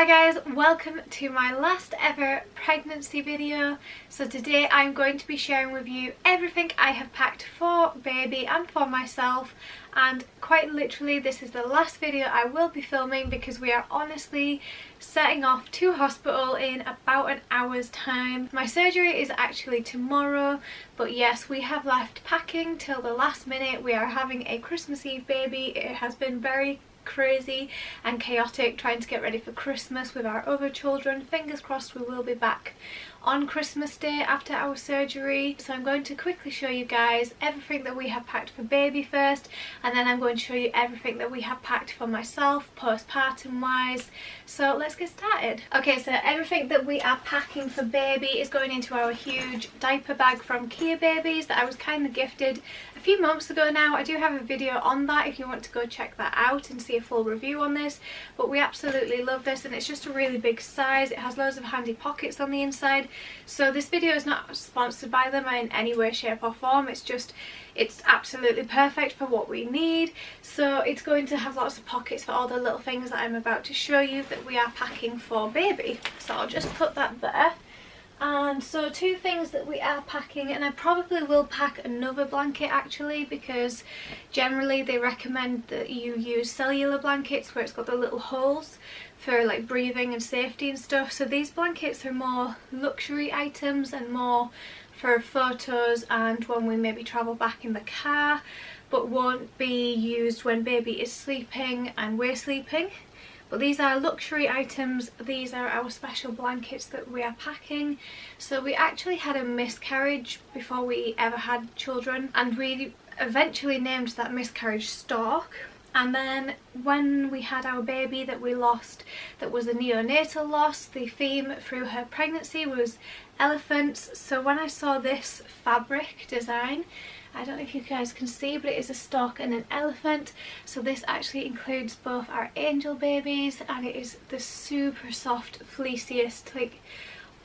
Hi guys, welcome to my last ever pregnancy video. So today I'm going to be sharing with you everything I have packed for baby and for myself, and quite literally this is the last video I will be filming because we are honestly setting off to hospital in about an hour's time. My surgery is actually tomorrow, but yes, we have left packing till the last minute. We are having a Christmas Eve baby. It has been very crazy and chaotic trying to get ready for Christmas with our other children. Fingers crossed we will be back on Christmas Day after our surgery. So I'm going to quickly show you guys everything that we have packed for baby first, and then I'm going to show you everything that we have packed for myself postpartum wise. So let's get started. Okay, so everything that we are packing for baby is going into our huge diaper bag from Kia Babies that I was kind of gifted a few months ago now. I do have a video on that if you want to go check that out and see a full review on this, but we absolutely love this, and it's just a really big size. It has loads of handy pockets on the inside. So this video is not sponsored by them in any way, shape or form. It's absolutely perfect for what we need. So it's going to have lots of pockets for all the little things that I'm about to show you that we are packing for baby. So I'll just put that there. And so two things that we are packing, and I probably will pack another blanket actually, because generally they recommend that you use cellular blankets where it's got the little holes for like breathing and safety and stuff. So these blankets are more luxury items and more for photos and when we maybe travel back in the car, but won't be used when baby is sleeping and we're sleeping. But these are luxury items. These are our special blankets that we are packing. So we actually had a miscarriage before we ever had children, and we eventually named that miscarriage Stork. And then when we had our baby that we lost, that was a neonatal loss, the theme through her pregnancy was elephants. So when I saw this fabric design, I don't know if you guys can see, but it is a stork and an elephant. So this actually includes both our angel babies, and it is the super soft, fleeciest, like,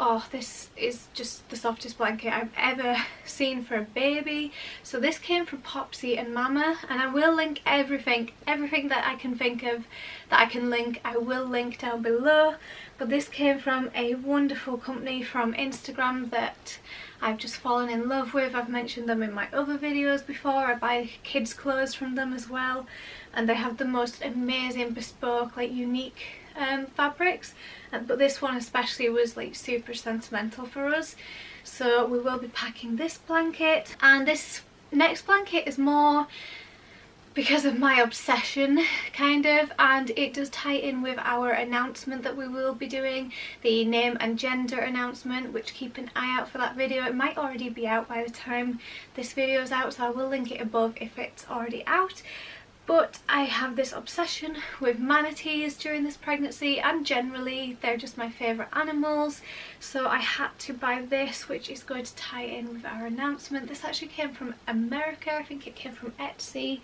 oh, this is just the softest blanket I've ever seen for a baby. So this came from Popsy and Mama, and I will link everything that I can think of that I can link, I will link down below. But this came from a wonderful company from Instagram that I've just fallen in love with. I've mentioned them in my other videos before. I buy kids clothes from them as well, and they have the most amazing bespoke, like unique fabrics, but this one especially was like super sentimental for us. So we will be packing this blanket, and this next blanket is more because of my obsession kind of, and it does tie in with our announcement that we will be doing, the name and gender announcement, which keep an eye out for that video. It might already be out by the time this video is out, so I will link it above if it's already out. But I have this obsession with manatees during this pregnancy, and generally they're just my favourite animals. So I had to buy this, which is going to tie in with our announcement. This actually came from America, I think it came from Etsy,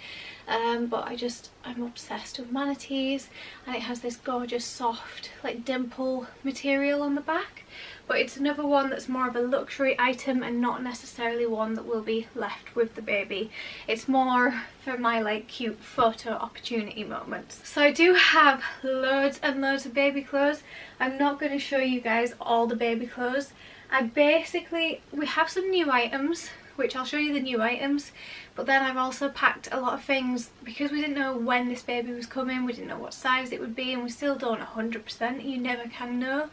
but I'm obsessed with manatees, and it has this gorgeous soft like dimple material on the back. But it's another one that's more of a luxury item and not necessarily one that will be left with the baby. It's more for my like cute photo opportunity moments. So I do have loads and loads of baby clothes. I'm not going to show you guys all the baby clothes. We have some new items, which I'll show you the new items, but then I've also packed a lot of things because we didn't know when this baby was coming, we didn't know what size it would be, and we still don't 100%, you never can know.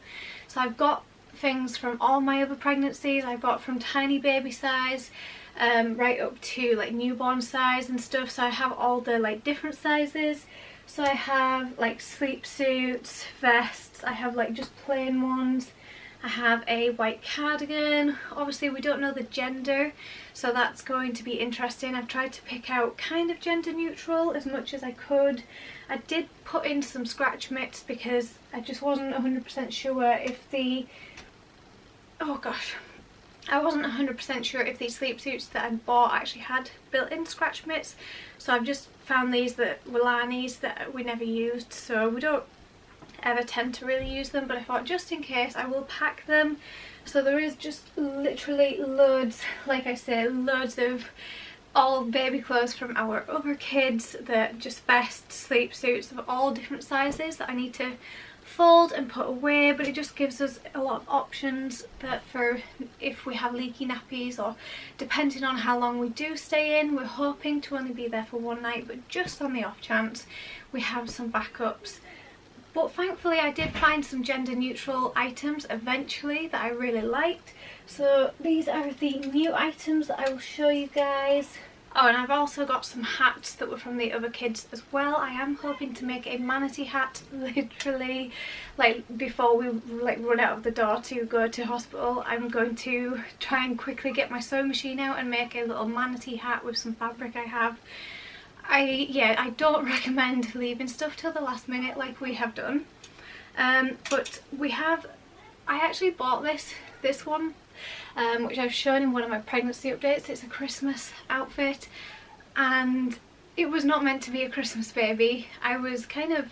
So I've got things from all my other pregnancies. I've got from tiny baby size right up to like newborn size and stuff, so I have all the like different sizes. So I have like sleep suits, vests, I have like just plain ones, I have a white cardigan. Obviously we don't know the gender, so that's going to be interesting. I've tried to pick out kind of gender neutral as much as I could. I did put in some scratch mitts because I just wasn't 100% sure if the I wasn't 100% sure if these sleep suits that I bought actually had built-in scratch mitts. So I've just found these that were Lani's that we never used, so we don't ever tend to really use them, but I thought just in case I will pack them. So there is just literally loads, like I say, loads of all baby clothes from our other kids, that just vests, sleep suits of all different sizes that I need to fold and put away, but it just gives us a lot of options that for if we have leaky nappies, or depending on how long we do stay in. We're hoping to only be there for one night, but just on the off chance we have some backups. But thankfully I did find some gender neutral items eventually that I really liked. So these are the new items that I will show you guys. Oh, and I've also got some hats that were from the other kids as well. I am hoping to make a manatee hat literally like before we like run out of the door to go to hospital. I'm going to try and quickly get my sewing machine out and make a little manatee hat with some fabric I have. I don't recommend leaving stuff till the last minute like we have done. But I actually bought this one, which I've shown in one of my pregnancy updates. It's a Christmas outfit, and it was not meant to be a Christmas baby. I was kind of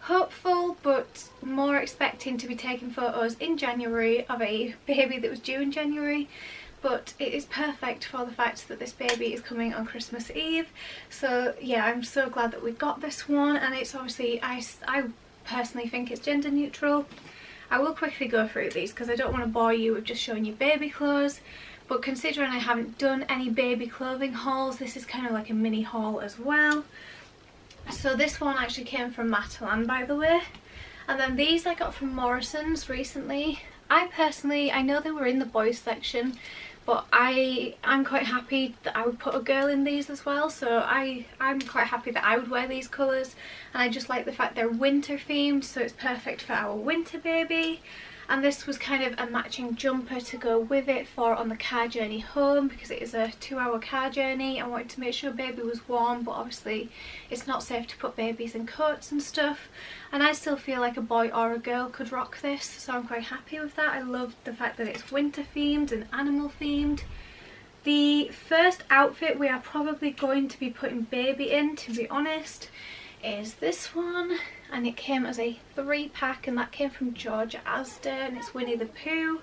hopeful but more expecting to be taking photos in January of a baby that was due in January. But it is perfect for the fact that this baby is coming on Christmas Eve. So yeah, I'm so glad that we got this one, and it's obviously, I personally think it's gender neutral. I will quickly go through these because I don't want to bore you with just showing you baby clothes, but considering I haven't done any baby clothing hauls, this is kind of like a mini haul as well. So this one actually came from Matalan, by the way, and then these I got from Morrison's recently. I know they were in the boys section, but I'm quite happy that I would put a girl in these as well, so I'm quite happy that I would wear these colours, and I just like the fact they're winter themed, so it's perfect for our winter baby. And this was kind of a matching jumper to go with it for on the car journey home, because it is a 2-hour car journey. I wanted to make sure baby was warm, but obviously it's not safe to put babies in coats and stuff, and I still feel like a boy or a girl could rock this, so I'm quite happy with that. I love the fact that it's winter themed and animal themed. The first outfit we are probably going to be putting baby in, to be honest, is this one, and it came as a 3-pack, and that came from George Asda, and it's Winnie the Pooh.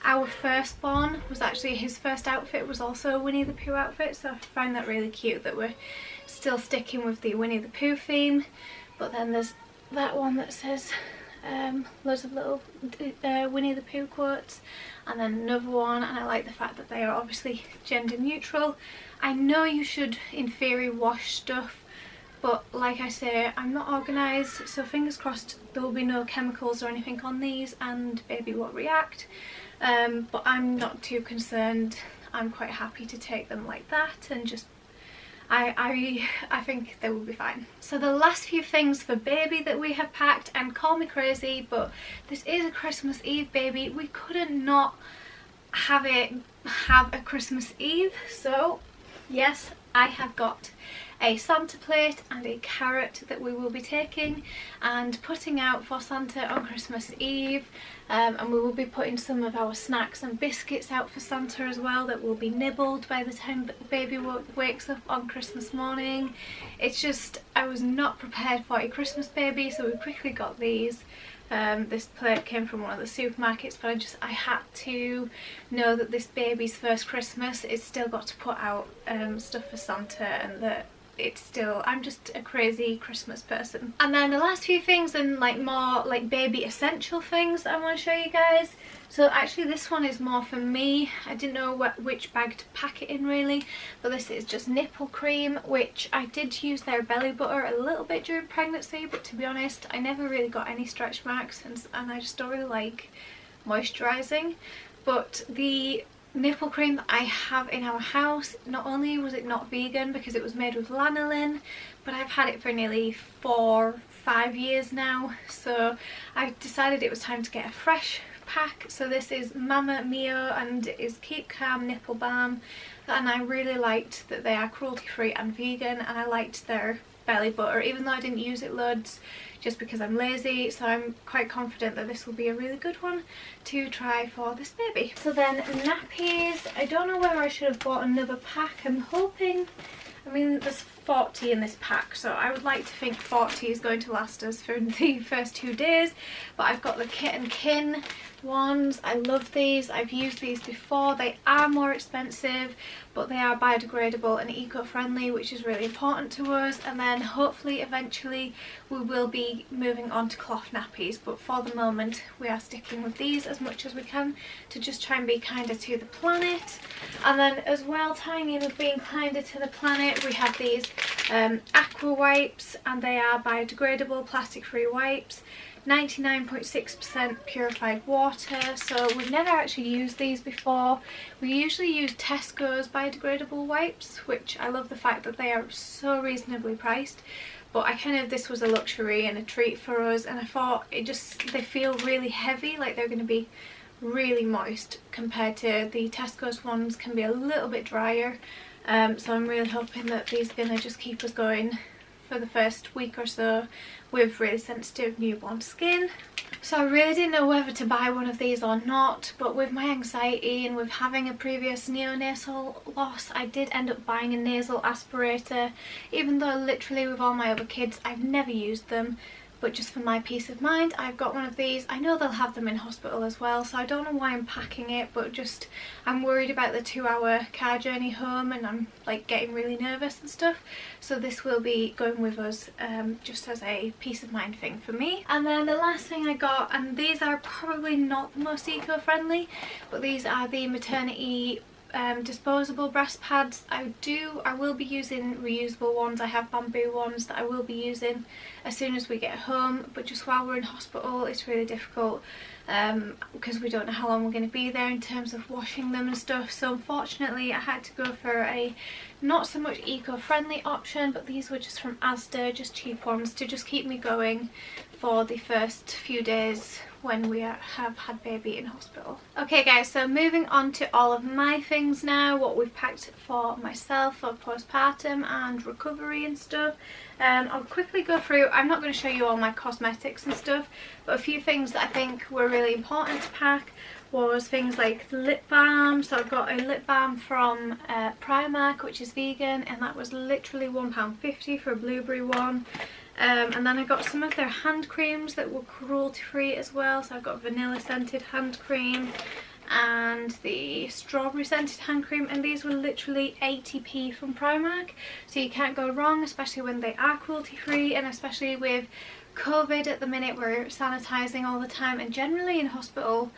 Our firstborn was actually, his first outfit was also a Winnie the Pooh outfit, so I find that really cute that we're still sticking with the Winnie the Pooh theme. But then there's that one that says loads of little Winnie the Pooh quotes, and then another one, and I like the fact that they are obviously gender neutral. I know you should in theory wash stuff, but like I say, I'm not organised, so fingers crossed there will be no chemicals or anything on these and baby won't react. But I'm not too concerned. I'm quite happy to take them like that, and just I think they will be fine. So the last few things for baby that we have packed, and call me crazy, but this is a Christmas Eve baby. We couldn't not have a Christmas Eve, so yes, I have got a Santa plate and a carrot that we will be taking and putting out for Santa on Christmas Eve, and we will be putting some of our snacks and biscuits out for Santa as well that will be nibbled by the time that baby wakes up on Christmas morning. It's just, I was not prepared for a Christmas baby, so we quickly got these. This plate came from one of the supermarkets, but I had to know that this baby's first Christmas, it's still got to put out stuff for Santa, and that it's still, I'm just a crazy Christmas person. And then the last few things, and like more like baby essential things that I want to show you guys. So actually this one is more for me. I didn't know which bag to pack it in really, but this is just nipple cream, which I did use their belly butter a little bit during pregnancy, but to be honest I never really got any stretch marks, and I just don't really like moisturising. But the nipple cream that I have in our house, not only was it not vegan because it was made with lanolin, but I've had it for nearly 4-5 years now, so I decided it was time to get a fresh pack. So this is Mama Mio, and it is Keep Calm Nipple Balm, and I really liked that they are cruelty free and vegan, and I liked their belly butter, even though I didn't use it loads just because I'm lazy, so I'm quite confident that this will be a really good one to try for this baby. So then nappies, I don't know whether I should have bought another pack. I'm hoping, I mean there's 40 in this pack, so I would like to think 40 is going to last us for the first 2 days, but I've got the Kit and Kin ones. I love these, I've used these before. They are more expensive, but they are biodegradable and eco-friendly, which is really important to us. And then hopefully eventually we will be moving on to cloth nappies, but for the moment we are sticking with these as much as we can to just try and be kinder to the planet. And then as well, tying in with being kinder to the planet, we have these aqua wipes, and they are biodegradable, plastic free wipes, 99.6% purified water. So we've never actually used these before. We usually use Tesco's biodegradable wipes, which I love the fact that they are so reasonably priced, but this was a luxury and a treat for us, and I thought they feel really heavy, like they're going to be really moist compared to the Tesco's ones can be a little bit drier. So I'm really hoping that these are going to just keep us going for the first week or so with really sensitive newborn skin. So I really didn't know whether to buy one of these or not, but with my anxiety and with having a previous neonatal loss, I did end up buying a nasal aspirator, even though literally with all my other kids I've never used them. But just for my peace of mind, I've got one of these. I know they'll have them in hospital as well, so I don't know why I'm packing it, but just I'm worried about the 2-hour car journey home, and I'm like getting really nervous and stuff. So this will be going with us just as a peace of mind thing for me. And then the last thing I got, and these are probably not the most eco-friendly, but these are the maternity disposable breast pads. I will be using reusable ones. I have bamboo ones that I will be using as soon as we get home, but just while we're in hospital it's really difficult because we don't know how long we're going to be there in terms of washing them and stuff. So unfortunately I had to go for a not so much eco-friendly option, but these were just from Asda, just cheap ones to just keep me going for the first few days when we have had baby in hospital. Okay guys, so moving on to all of my things now, what we've packed for myself for postpartum and recovery and stuff. I'll quickly go through. I'm not going to show you all my cosmetics and stuff, but a few things that I think were really important to pack was things like lip balm. So I've got a lip balm from Primark, which is vegan, and that was literally £1.50 for a blueberry one. And then I got some of their hand creams that were cruelty free as well. So I've got vanilla scented hand cream and the strawberry scented hand cream, and these were literally 80p from Primark, so you can't go wrong, especially when they are cruelty free. And especially with COVID at the minute, we're sanitizing all the time, and generally in hospitals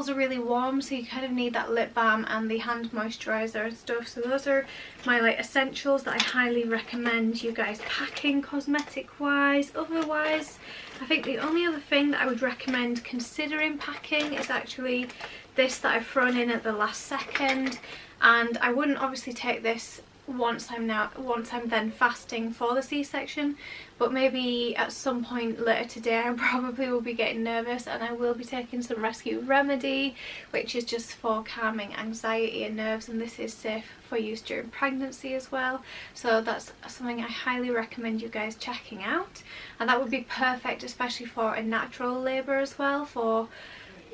are really warm, so you kind of need that lip balm and the hand moisturizer and stuff. So those are my like essentials that I highly recommend you guys packing cosmetic wise. Otherwise, I think the only other thing that I would recommend considering packing is actually this that I've thrown in at the last second, and I wouldn't obviously take this once I'm then fasting for the C-section, but maybe at some point later today I probably will be getting nervous, and I will be taking some Rescue Remedy, which is just for calming anxiety and nerves, and this is safe for use during pregnancy as well. So that's something I highly recommend you guys checking out, and that would be perfect especially for a natural labour as well, for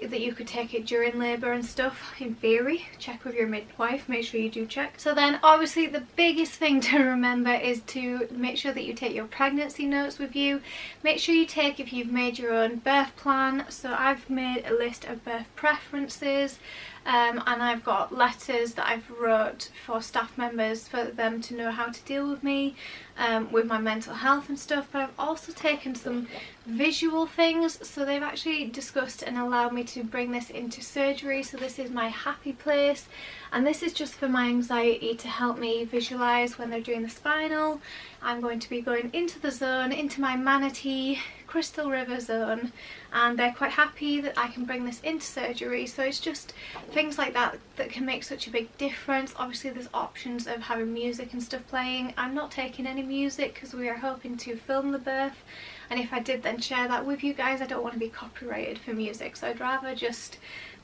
that you could take it during labour and stuff. In theory, check with your midwife, make sure you do check. So then obviously the biggest thing to remember is to make sure that you take your pregnancy notes with you. Make sure you take, if you've made your own birth plan, so I've made a list of birth preferences, and I've got letters that I've wrote for staff members for them to know how to deal with me with my mental health and stuff. But I've also taken some visual things, so they've actually discussed and allowed me to bring this into surgery. So this is my happy place, and this is just for my anxiety to help me visualize when they're doing the spinal. I'm going to be going into the zone, into my manatee Crystal River zone, and they're quite happy that I can bring this into surgery. So it's just things like that that can make such a big difference. Obviously there's options of having music and stuff playing. I'm not taking any music because we are hoping to film the birth, and if I did then share that with you guys, I don't want to be copyrighted for music, so I'd rather just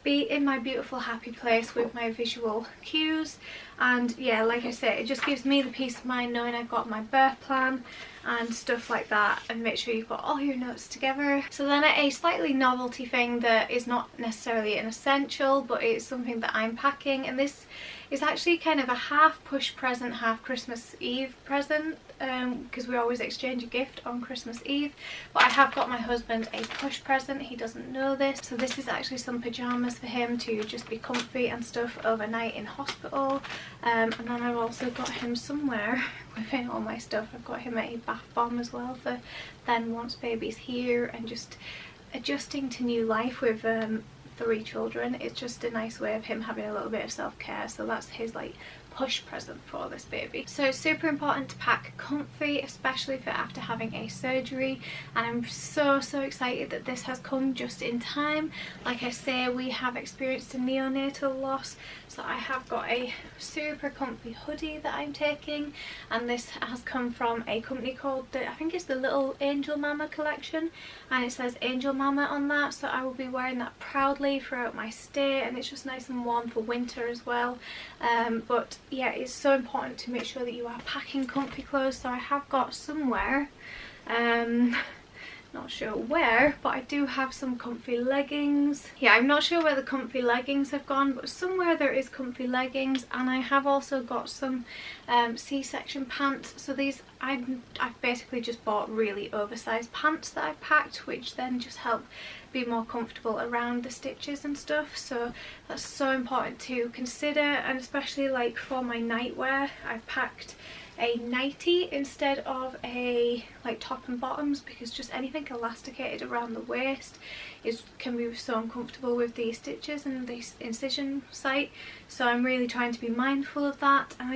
be in my beautiful happy place with my visual cues. And yeah, like I said, it just gives me the peace of mind knowing I've got my birth plan and stuff like that, and make sure you've got all your notes together. So then a slightly novelty thing that is not necessarily an essential, but it's something that I'm packing, and this It's actually kind of a half push present, half Christmas Eve present, because we always exchange a gift on Christmas Eve. But I have got my husband a push present. He doesn't know this. So this is actually some pyjamas for him to just be comfy and stuff overnight in hospital. And then I've also got him somewhere within all my stuff. I've got him a bath bomb as well for then once baby's here, and just adjusting to new life with 3 children. It's just a nice way of him having a little bit of self-care. So that's his like push present for this baby. So it's super important to pack comfy, especially for after having a surgery, and I'm so excited that this has come just in time. Like I say, we have experienced a neonatal loss, so I have got a super comfy hoodie that I'm taking, and this has come from a company called I think it's the Little Angel Mama collection, and it says Angel Mama on that, so I will be wearing that proudly throughout my stay, and it's just nice and warm for winter as well. But yeah, it's so important to make sure that you are packing comfy clothes. So I have got somewhere, not sure where, but I do have some comfy leggings. Yeah, I'm not sure where the comfy leggings have gone, but somewhere there is comfy leggings. And I have also got some C-section pants. So these I've basically just bought really oversized pants that I've packed, which then just help be more comfortable around the stitches and stuff. So that's so important to consider, and especially like for my nightwear, I've packed a nightie instead of a like top and bottoms, because just anything elasticated around the waist can be so uncomfortable with the stitches and the incision site. So I'm really trying to be mindful of that. And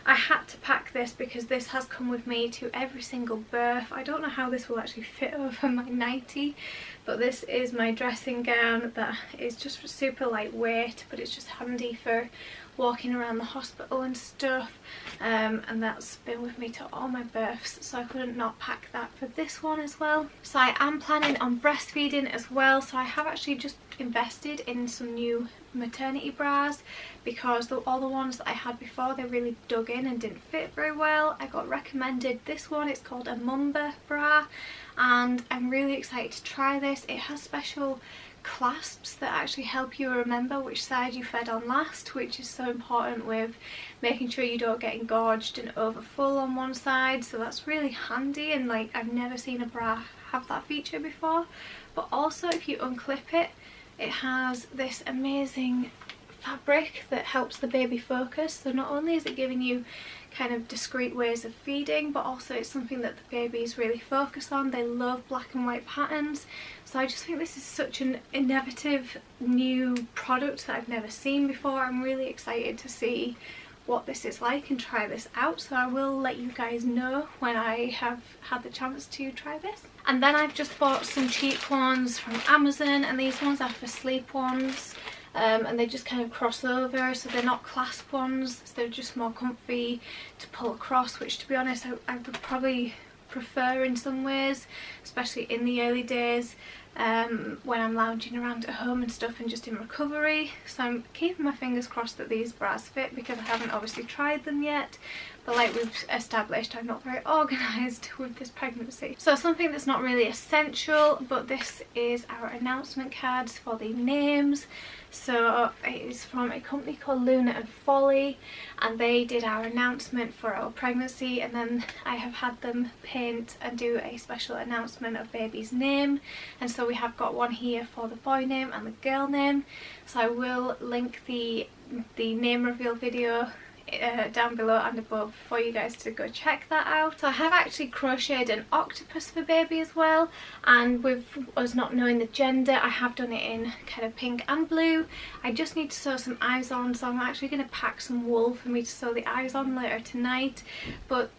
I had to pack this because this has come with me to every single birth. I don't know how this will actually fit over my nightie, but this is my dressing gown that is just super lightweight, but it's just handy for walking around the hospital and stuff, and that's been with me to all my births, so I couldn't not pack that for this one as well. So I am planning on breastfeeding as well, so I have actually just invested in some new maternity bras, because all the ones that I had before, they really dug in and didn't fit very well. I got recommended this one. It's called a Mumba bra, and I'm really excited to try this. It has special clasps that actually help you remember which side you fed on last, which is so important with making sure you don't get engorged and over full on one side. So that's really handy, and like I've never seen a bra have that feature before. But also if you unclip it, it has this amazing fabric that helps the baby focus. So not only is it giving you kind of discreet ways of feeding, but also it's something that the babies really focus on. They love black and white patterns, so I just think this is such an innovative new product that I've never seen before. I'm really excited to see what this is like and try this out, so I will let you guys know when I have had the chance to try this. And then I've just bought some cheap ones from Amazon, and these ones are for sleep ones. And they just kind of cross over, so they're not clasp ones, so they're just more comfy to pull across, which to be honest I would probably prefer in some ways, especially in the early days when I'm lounging around at home and stuff and just in recovery. So I'm keeping my fingers crossed that these bras fit, because I haven't obviously tried them yet. But like we've established, I'm not very organised with this pregnancy. So something that's not really essential, but this is our announcement cards for the names. So it is from a company called Luna and Folly, and they did our announcement for our pregnancy, and then I have had them paint and do a special announcement of baby's name. And so we have got one here for the boy name and the girl name. So I will link the name reveal video down below and above for you guys to go check that out. So I have actually crocheted an octopus for baby as well, and with us not knowing the gender, I have done it in kind of pink and blue. I just need to sew some eyes on, so I'm actually going to pack some wool for me to sew the eyes on later tonight. But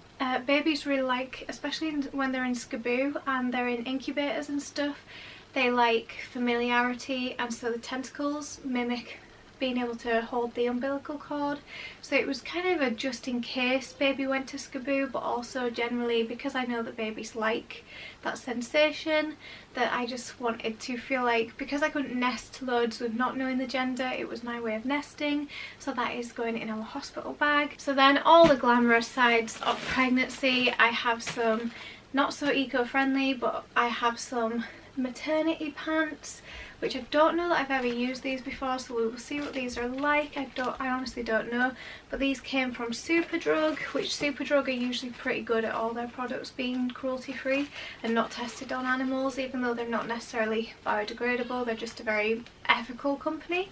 babies really like, especially when they're in skaboo and they're in incubators and stuff, they like familiarity, and so the tentacles mimic being able to hold the umbilical cord. So it was kind of a just in case baby went to skaboo, but also generally because I know that babies like that sensation, that I just wanted to feel like, because I couldn't nest loads with not knowing the gender, it was my way of nesting. So that is going in our hospital bag. So then all the glamorous sides of pregnancy, I have some not so eco-friendly, but I have some maternity pants, which I don't know that I've ever used these before, so we will see what these are like. I honestly don't know, but these came from Superdrug, which Superdrug are usually pretty good at all their products being cruelty free and not tested on animals, even though they're not necessarily biodegradable. They're just a very ethical company.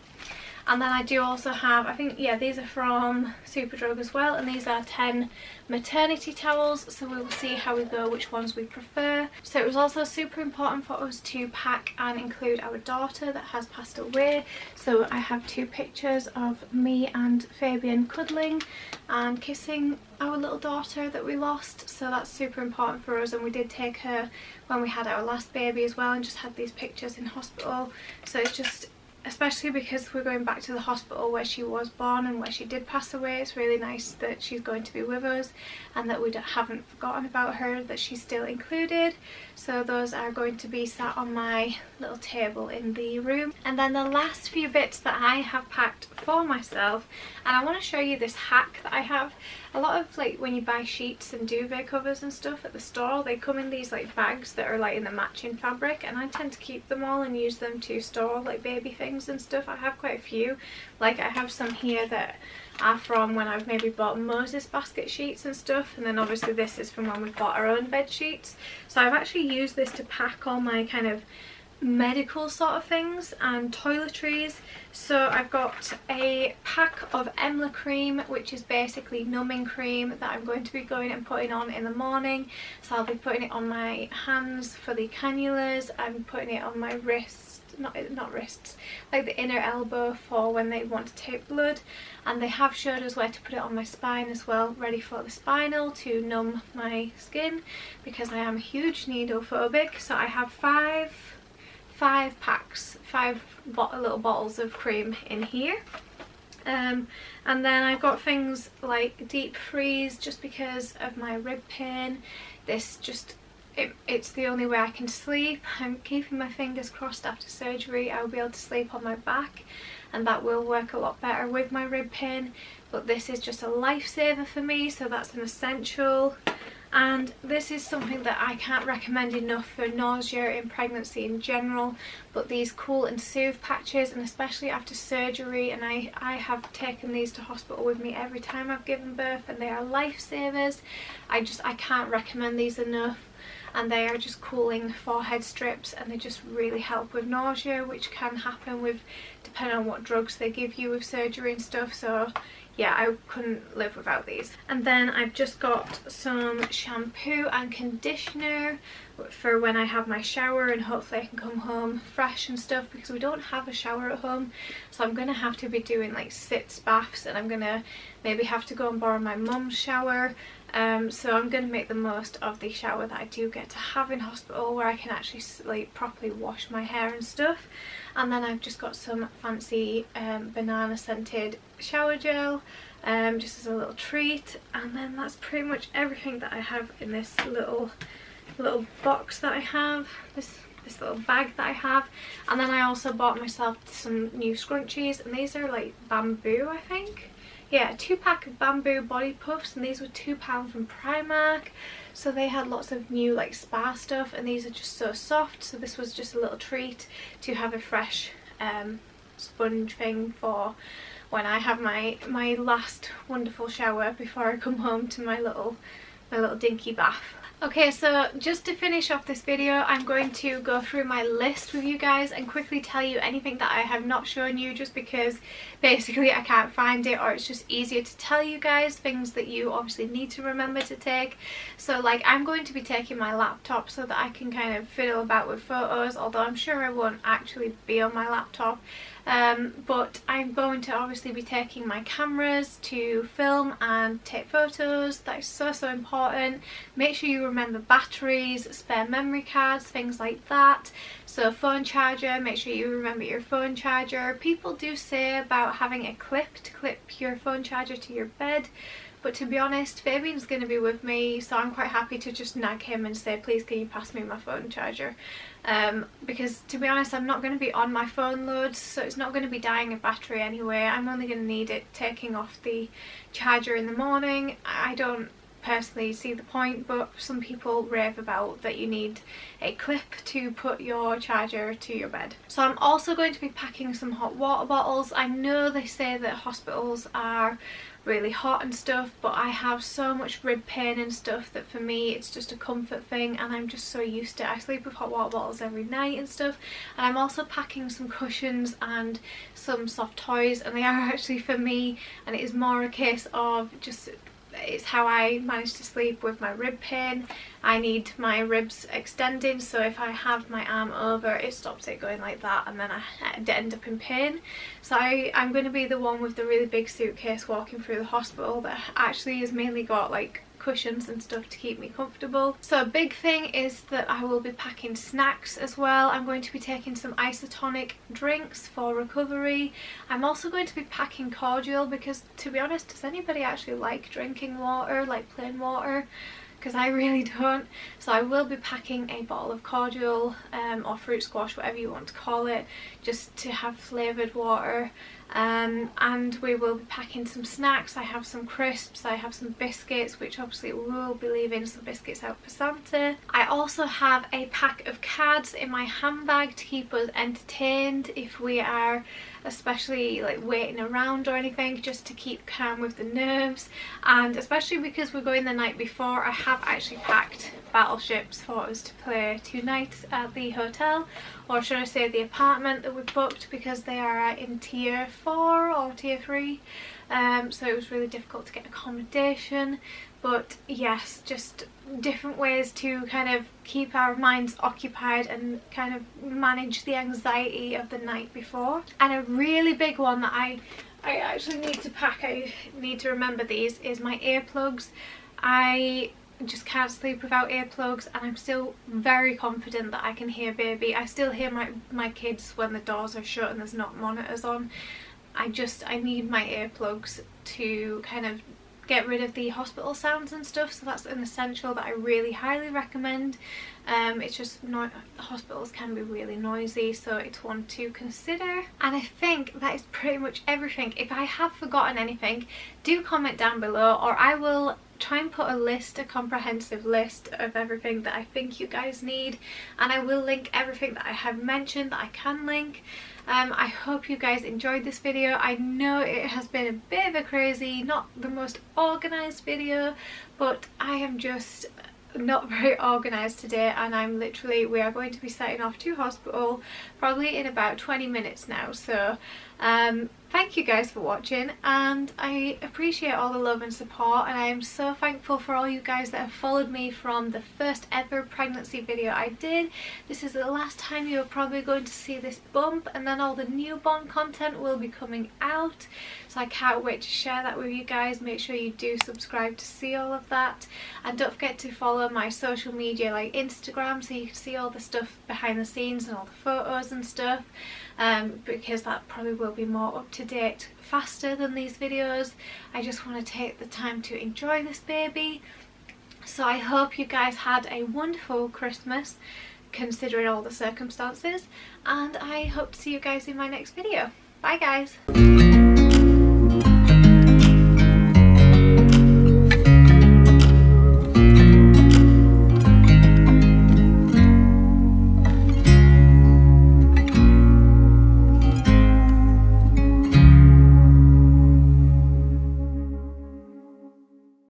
And then I do also have, I think, yeah, these are from Superdrug as well, and these are 10 maternity towels, so we will see how we go, which ones we prefer. So it was also super important for us to pack and include our daughter that has passed away. So I have 2 pictures of me and Fabian cuddling and kissing our little daughter that we lost, so that's super important for us. And we did take her when we had our last baby as well, and just had these pictures in hospital. So it's just, especially because we're going back to the hospital where she was born and where she did pass away, it's really nice that she's going to be with us and that we haven't forgotten about her, that she's still included. So those are going to be sat on my little table in the room. And then the last few bits that I have packed for myself, and I want to show you this hack that I have. A lot of, like, when you buy sheets and duvet covers and stuff at the store, they come in these like bags that are like in the matching fabric, and I tend to keep them all and use them to store like baby things and stuff. I have quite a few, like I have some here that are from when I've maybe bought Moses basket sheets and stuff, and then obviously this is from when we've bought our own bed sheets. So I've actually used this to pack all my kind of medical sort of things and toiletries. So I've got a pack of Emla cream, which is basically numbing cream that I'm going to be going and putting on in the morning. So I'll be putting it on my hands for the cannulas, I'm putting it on my wrists, not wrists, like the inner elbow for when they want to take blood, and they have showed us where to put it on my spine as well, ready for the spinal to numb my skin, because I am a huge needle phobic. So I have five packs, 5 little bottles of cream in here. And then I've got things like deep freeze, just because of my rib pain. This just, it's the only way I can sleep. I'm keeping my fingers crossed after surgery I'll be able to sleep on my back, and that will work a lot better with my rib pain. But this is just a lifesaver for me, so that's an essential. And this is something that I can't recommend enough for nausea in pregnancy in general, but these cool and soothe patches, and especially after surgery, and I have taken these to hospital with me every time I've given birth, and they are lifesavers. I can't recommend these enough. And they are just cooling forehead strips, and they just really help with nausea, which can happen with, depending on what drugs they give you with surgery and stuff. So yeah, I couldn't live without these. And then I've just got some shampoo and conditioner for when I have my shower, and hopefully I can come home fresh and stuff, because we don't have a shower at home. So I'm gonna have to be doing like sitz baths, and I'm gonna maybe have to go and borrow my mum's shower. So I'm going to make the most of the shower that I do get to have in hospital, where I can actually like properly wash my hair and stuff. And then I've just got some fancy banana scented shower gel, just as a little treat. And then that's pretty much everything that I have in this little box that I have, this little bag that I have. And then I also bought myself some new scrunchies, and these are like bamboo, I think. Yeah, a 2-pack of bamboo body puffs, and these were £2 from Primark. So they had lots of new like spa stuff, and these are just so soft. So this was just a little treat to have a fresh sponge thing for when I have my last wonderful shower before I come home to my little dinky bath. Okay, so just to finish off this video, I'm going to go through my list with you guys and quickly tell you anything that I have not shown you, just because basically I can't find it, or it's just easier to tell you guys things that you obviously need to remember to take. So like, I'm going to be taking my laptop so that I can kind of fiddle about with photos, although I'm sure I won't actually be on my laptop. But I'm going to obviously be taking my cameras to film and take photos. That is so important. Make sure you remember batteries, spare memory cards, things like that. So phone charger, make sure you remember your phone charger. People do say about having a clip to clip your phone charger to your bed, but to be honest, Fabian's going to be with me, so I'm quite happy to just nag him and say, please can you pass me my phone charger, because to be honest, I'm not going to be on my phone loads, so it's not going to be dying of battery anyway. I'm only going to need it taking off the charger in the morning. I don't personally see the point, but some people rave about that you need a clip to put your charger to your bed. So I'm also going to be packing some hot water bottles. I know they say that hospitals are really hot and stuff, but I have so much rib pain and stuff that for me it's just a comfort thing, and I'm just so used to it. I sleep with hot water bottles every night and stuff. And I'm also packing some cushions and some soft toys, and they are actually for me, and it is more a case of just it's how I manage to sleep with my rib pain. I need my ribs extending, so if I have my arm over, it stops it going like that, and then I end up in pain. So I'm going to be the one with the really big suitcase walking through the hospital that actually has mainly got like cushions and stuff to keep me comfortable. So a big thing is that I will be packing snacks as well. I'm going to be taking some isotonic drinks for recovery. I'm also going to be packing cordial because, to be honest, does anybody actually like drinking water, like plain water? Because I really don't. So I will be packing a bottle of cordial or fruit squash, whatever you want to call it, just to have flavoured water. And we will be packing some snacks. I have some crisps, I have some biscuits, which obviously we will be leaving some biscuits out for Santa. I also have a pack of cards in my handbag to keep us entertained if we are especially like waiting around or anything, just to keep calm with the nerves. And especially because we're going the night before, I have actually packed battleships for us to play 2 nights at the hotel, or should I say the apartment that we booked, because they are in tier 4 or tier 3, so it was really difficult to get accommodation. But yes, just different ways to kind of keep our minds occupied and kind of manage the anxiety of the night before. And a really big one that I actually need to pack, I need to remember these, is my earplugs. I just can't sleep without earplugs, and I'm still very confident that I can hear baby. I still hear my kids when the doors are shut and there's not monitors on. I need my earplugs to kind of get rid of the hospital sounds and stuff, so that's an essential that I really highly recommend. It's just not, hospitals can be really noisy, so it's one to consider. And I think that is pretty much everything. If I have forgotten anything, do comment down below, or I will try and put a comprehensive list of everything that I think you guys need, and I will link everything that I have mentioned that I can link. I hope you guys enjoyed this video. I know it has been a bit of a crazy, not the most organised video, but I am just not very organised today, and we are going to be setting off to hospital probably in about 20 minutes now. So thank you guys for watching, and I appreciate all the love and support, and I am so thankful for all you guys that have followed me from the first ever pregnancy video I did. This is the last time you're probably going to see this bump, and then all the newborn content will be coming out, so I can't wait to share that with you guys. Make sure you do subscribe to see all of that, and don't forget to follow my social media like Instagram, so you can see all the stuff behind the scenes and all the photos and stuff, because that probably will be more up to date faster than these videos. I just want to take the time to enjoy this baby. So I hope you guys had a wonderful Christmas considering all the circumstances, and I hope to see you guys in my next video. Bye guys!